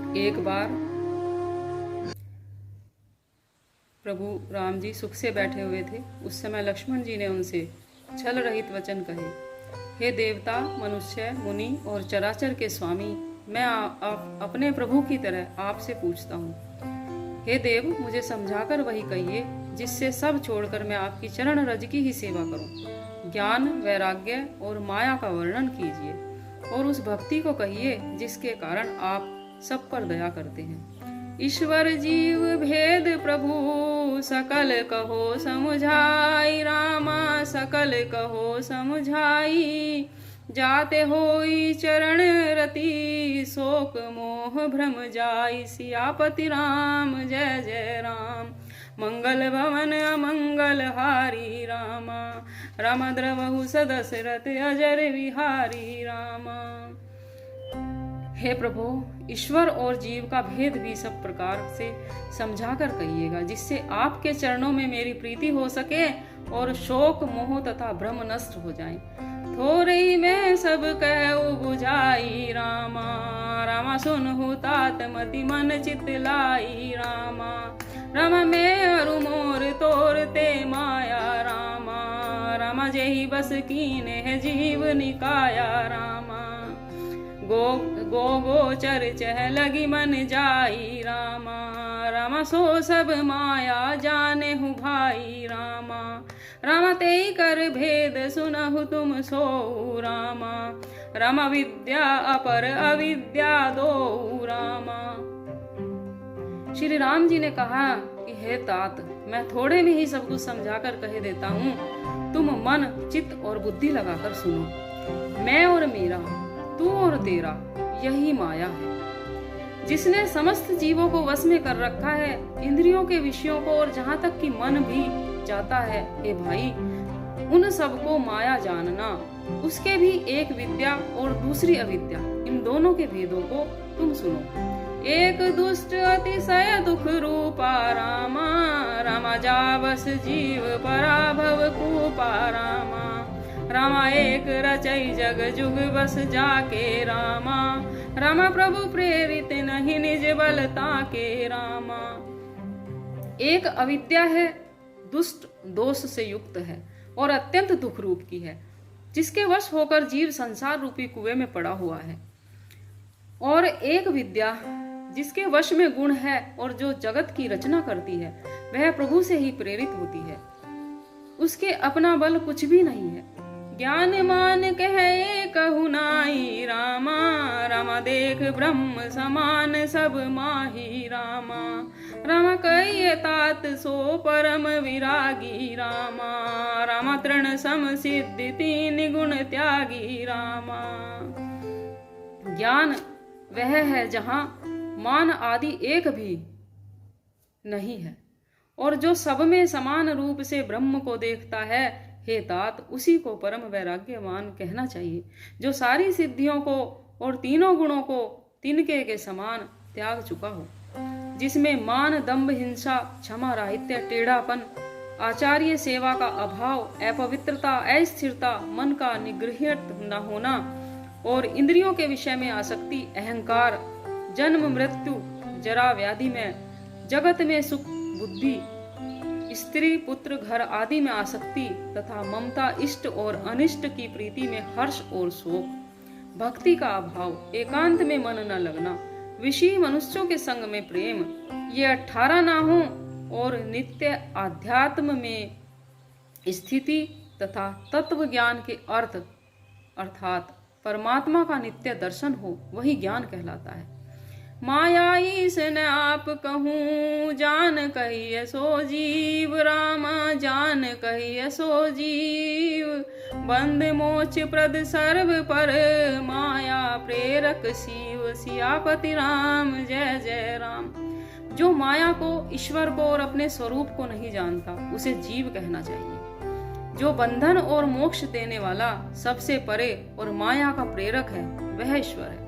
एक बार प्रभु राम जी सुख से बैठे हुए थे। उस समय लक्ष्मण जी ने उनसे छल रहित वचन कहे, हे देवता, मनुष्य, मुनि और चराचर के स्वामी, मैं अपने प्रभु की तरह आपसे पूछता हूँ। हे देव, मुझे समझाकर वही कहिए जिससे सब छोड़कर मैं आपकी चरण रज की ही सेवा करूँ। ज्ञान, वैराग्य और माया का वर्णन कीजिए और उस भक्ति को कहिए जिसके कारण आप सब पर दया करते हैं। ईश्वर जीव भेद प्रभु सकल कहो समझाई, रामा सकल कहो समझाई। जाते होई चरण रति शोक मोह भ्रम जाई, सियापति राम जय जय राम। मंगल भवन अमंगल हारी, रामा राम द्रवहु सदशरथ अजर विहारी, रामा। हे प्रभु, ईश्वर और जीव का भेद भी सब प्रकार से समझाकर कहिएगा, जिससे आपके चरणों में मेरी प्रीति हो सके और शोक मोह तथा भ्रम नष्ट हो जाए। थोरई में सब कहु बुझाई, रामा रामा सुनहु तात मति मन चित लाई, रामा रामा मैं अरु मोर तोरते माया, रामा रामा जेहि बस कीने है जीव निकाया, रामा। गो गोचर चह लगी मन जाई, रामा रामा सो सब माया जाने हूँ भाई, रामा रामा तेई कर भेद सुनहु तुम सो, रामा रामा विद्या अपर अविद्या दो, रामा। श्री राम जी ने कहा कि हे तात, मैं थोड़े में ही सब कुछ समझाकर कह देता हूँ, तुम मन चित्त और बुद्धि लगाकर सुनो। मैं और मेरा, तू और तेरा, यही माया है जिसने समस्त जीवों को वश में कर रखा है, इंद्रियों के विषयों को और जहाँ तक कि मन भी जाता है। हे भाई, उन सबको माया जानना। उसके भी एक विद्या और दूसरी अविद्या, इन दोनों के भेदों को तुम सुनो। एक दुष्ट अतिशय दुख रूपा, रामा रामा जावस जीव पराभव कूपा, रामा रामा एक रचई जग जुग बस जाके, रामा रामा प्रभु प्रेरित नहीं निज बलता के, रामा। एक अविद्या है, दुष्ट दोष से युक्त है और अत्यंत दुख रूप की है, जिसके वश होकर जीव संसार रूपी कुएं में पड़ा हुआ है। और एक विद्या जिसके वश में गुण है और जो जगत की रचना करती है, वह प्रभु से ही प्रेरित होती है। उसके अपना बल कुछ भी नहीं है। ज्ञान मान कहे कहु नाई, रामा रामा देख ब्रह्म समान सब माही, रामा रामा कहिए तात सो परम विरागी, रामा रामा तृण सम सिद्धि तीन गुण त्यागी, रामा। ज्ञान वह है जहाँ मान आदि एक भी नहीं है और जो सब में समान रूप से ब्रह्म को देखता है। हे तात, उसी को परम वैराग्यवान कहना चाहिए, जो सारी सिद्धियों को और तीनों गुणों को तिनके के समान त्याग चुका हो, जिसमें मान, दंभ, हिंसा, क्षमा, राहित्य, टेढ़ापन, आचार्य सेवा का अभाव, अपवित्रता, अस्थिरता, मन का निगृहित न होना और इंद्रियों के विषय में आसक्ति, अहंकार, जन्म मृत्यु, जरा व्याधि में, जगत में सुख, बुद्धि, स्त्री पुत्र घर आदि में आसक्ति तथा ममता, इष्ट और अनिष्ट की प्रीति में हर्ष और शोक, भक्ति का अभाव, एकांत में मन न लगना, विषयी मनुष्यों के संग में प्रेम, ये 18 ना हो और नित्य आध्यात्म में स्थिति तथा तत्व ज्ञान के अर्थ अर्थात परमात्मा का नित्य दर्शन हो, वही ज्ञान कहलाता है। माया ईसन आप कहूँ जान कहिए सो जीव, रामा जान कहिए सो जीव। बंद मोच प्रद सर्व पर माया प्रेरक शिव, सियापति राम जय जय राम। जो माया को, ईश्वर को और अपने स्वरूप को नहीं जानता, उसे जीव कहना चाहिए। जो बंधन और मोक्ष देने वाला, सबसे परे और माया का प्रेरक है, वह ईश्वर है।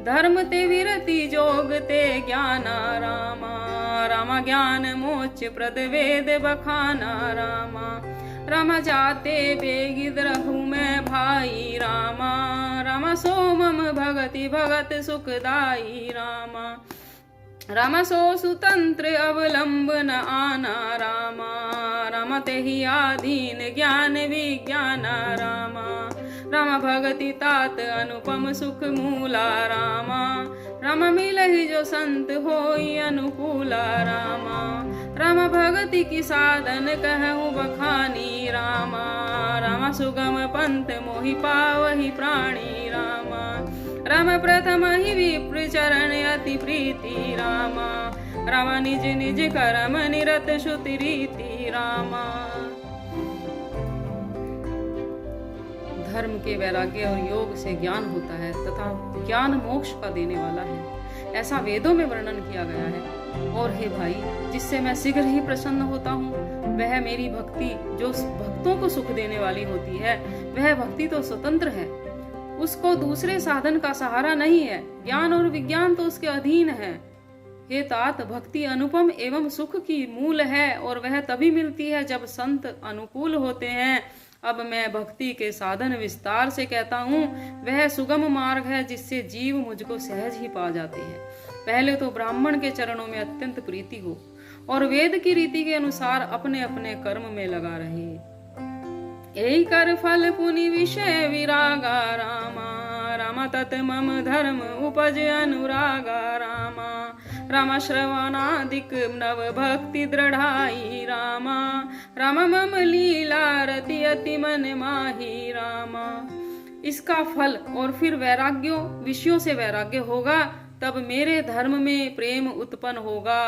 धर्म ते विरति जोग ते ज्ञाना, रामा रामा ज्ञान मोक्ष प्रद वेद बखाना, रामा रामा जाते बेगिद रहूं मैं भाई, रामा रामा सो मम भगति भगत सुखदाई रामा। रामा सो सुतंत्र अवलंबन आना रामा। रामा तेहि आधीन ज्ञान विज्ञान रामा। रामा भगति तात अनुपम सुख मूला रामा। रामा मिलहि जो संत होई अनुकूला रामा। रामा भगति की साधन कहूँ बखानी रामा। रामा सुगम पंथ मोहि पावहि प्राणी रामा। राम प्रथम ही विप्र चरण अति प्रीति रामा। रामा निज निज करम निरत श्रुति रीति रामा। धर्म के वैराग्य और योग से ज्ञान होता है तथा ज्ञान मोक्ष का देने वाला है, ऐसा वेदों में वर्णन किया गया है। और हे भाई, जिससे मैं शीघ्र ही प्रसन्न होता हूँ वह मेरी भक्ति जो भक्तों को सुख देने वाली होती है, वह भक्ति तो स्वतंत्र है, उसको दूसरे साधन का सहारा नहीं है। ज्ञान और विज्ञान तो उसके अधीन है। हे तात, भक्ति अनुपम एवं सुख की मूल है और वह तभी मिलती है जब संत अनुकूल होते हैं। अब मैं भक्ति के साधन विस्तार से कहता हूँ। वह सुगम मार्ग है जिससे जीव मुझको सहज ही पा जाते हैं। पहले तो ब्राह्मण के चरणों में अत्यंत प्रीति हो और वेद की रीति के अनुसार अपने अपने कर्म में लगा रहे। यही कर फल पुनि विषय विरागा रामा। रामा तत् मम धर्म उपज अनुरागा रामा। रामा श्रवणादिक नव भक्ति दृढ़ाई रामा। रामा मम लीला रति अति मन माही रामा। इसका फल और फिर वैराग्यो विषयों से वैराग्य होगा, तब मेरे धर्म में प्रेम उत्पन्न होगा।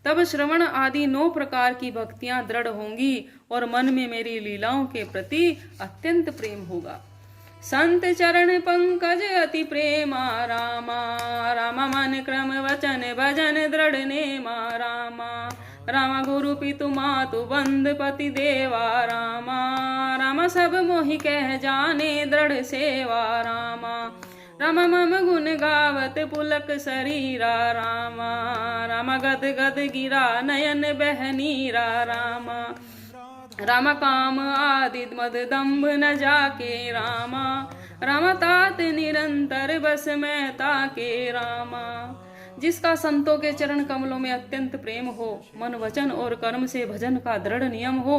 तब श्रवण आदि 9 प्रकार की भक्तियां दृढ़ होंगी और मन में मेरी लीलाओं के प्रति अत्यंत प्रेम होगा। संत चरण पंकज अति प्रेमा रामा। रामा मन क्रम वचन भजन दृढ़ नेमा रामा। रामा गुरु पितु मातु बंद पति देवा रामा। रामा सब मोहि कह जाने दृढ़ सेवा रामा। रामा मम गुण गावत पुलक शरीरा रामा। रामा गद गद गिरा नयन बहनीरा रामा। रामा काम आदि मद दम्भ न जाके रामा। रामा तात निरंतर बस में ताके रामा। जिसका संतों के चरण कमलों में अत्यंत प्रेम हो, मन वचन और कर्म से भजन का दृढ़ नियम हो,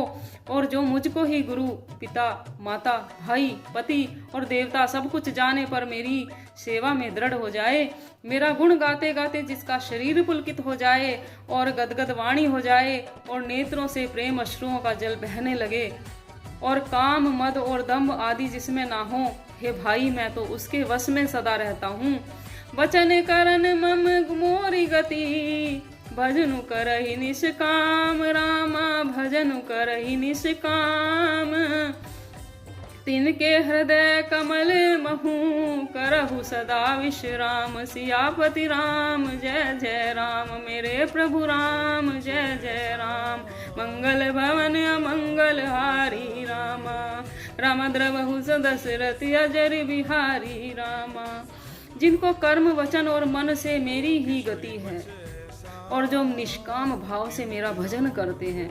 और जो मुझको ही गुरु पिता माता भाई पति और देवता सब कुछ जाने पर मेरी सेवा में दृढ़ हो जाए। मेरा गुण गाते गाते जिसका शरीर पुलकित हो जाए और गदगद वाणी हो जाए और नेत्रों से प्रेम अश्रुओं का जल बहने लगे और काम मद और दम्भ आदि जिसमें ना हो, हे भाई मैं तो उसके वश में सदा रहता हूँ। वचन करन मम मोरी गति भजनु करहि निष्काम रामा। भजनु करहि निष्काम तिनके हृदय कमल महू करहु सदा विश्राम। सियापति राम जय जय राम, मेरे प्रभु राम जय जय राम। मंगल भवन अमंगल हारी रामा। राम द्रवहु दशरथ अजर बिहारी रामा। जिनको कर्म वचन और मन से मेरी ही गति है और जो निष्काम भाव से मेरा भजन करते हैं,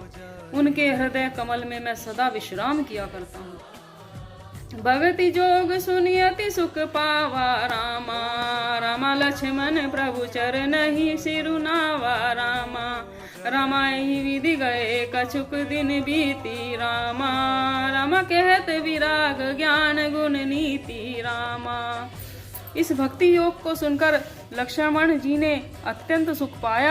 उनके हृदय कमल में मैं सदा विश्राम किया करता हूँ। भगति जोग सुनियति सुख पावा रामा। रामा लक्ष्मण प्रभु चरण ही सिरुनावा रामा। रामा ही विधि गए कछुक दिन बीती रामा। रामा कहत विराग ज्ञान गुण नीति रामा। इस भक्ति योग को सुनकर लक्ष्मण जी ने अत्यंत सुख पाया।